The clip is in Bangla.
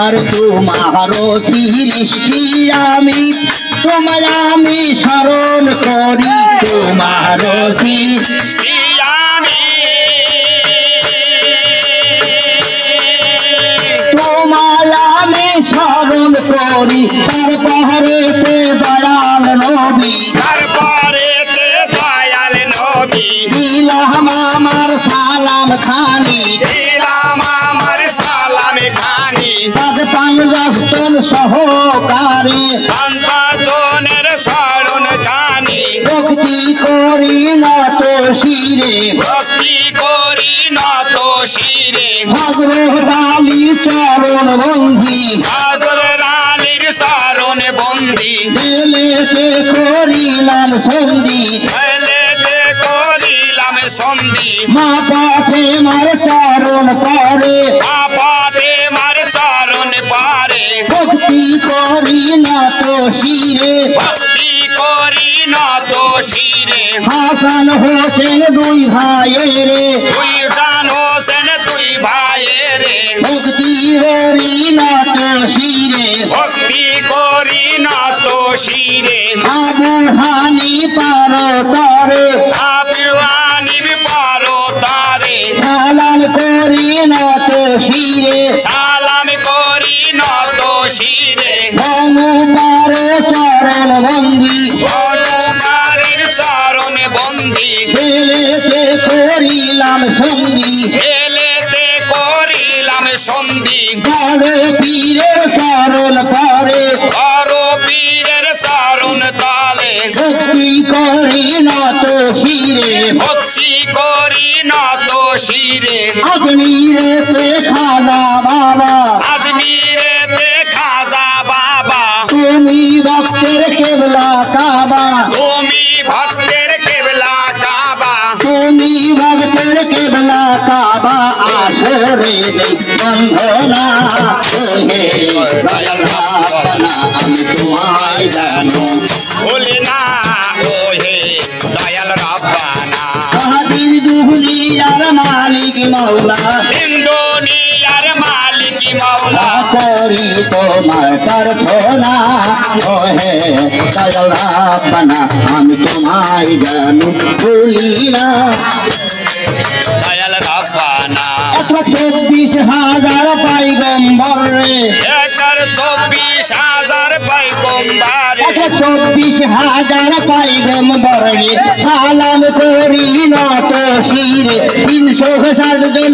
আর তোমারও সৃষ্টি আমি তোমায় আমি স্মরণ করি তোমারও সৃষ্টি আমি তোমায় আমি স্মরণ করি তারপরেতে দয়াল নবী তারপরেতে দয়াল নবী দিলাম আমার সালাম খানি দিলাম আমার সালাম খানি পাঁচজন সহকারে পাঁচজনের স্মরণ খানি ভক্তি করি নত শিরে ভক্তি করি নত শিরে হযরত আলী চরণ বন্ধি হযরত আলীর চরণ বন্দি দিলেতে করিলাম সন্ধি এলেতে করিলাম সন্ধি মা পথে মার চরণ পরে আপাতে মার চরণ পারে ভক্তি করি নত শিরে ভক্তি করি নত শিরে হাসান হোসেন দুই ভাইয়েরে তুই জান হোসেন তুই ভাইয়েরে ভক্তি করি নত শিরে ভক্তি করি নত শিরে আবু হানি পার তরে আবিওয়ানিব পারো তারে সালাম করি নত শিরে সালাম করি নত শিরে অনুপার চরণ বন্দি অনুকারীর চরণ বন্দি দিলেতে করিলাম সন্ধি এলেতে করিলাম সন্ধি বড় পীরে চরণ পরে বড় পীরের চরণ তালে ভক্তি করি নত শিরে ভক্তি করি নত শিরে আজমিরেতে খাজা বাবা আজমিরেতে খাজা বাবা তুমি ভক্তের কেবলা কাবা তুমি ভক্তের কেবলা কাবা তুমি ভক্তের কেবলা কাবা আসরে দেই বন্ধনা হে দয়াল রাব্বানা আমি তোমায় জানো বলে না ও হে দয়াল রব্বানা হাজির দুনিয়ার মালিক মাওলা দুনিয়ার মালিক মাওলা করি তোমার প্রার্থনা ও হে দয়াল রাব্বানা আমি তোমায় জানো ভুলি না দয়াল রব্বানা 124,000 পয়গম্বর রে 124,000 পয়গম্বর 124,000 পয়গম্বর রে সালাম করি নত শিরে 360 জন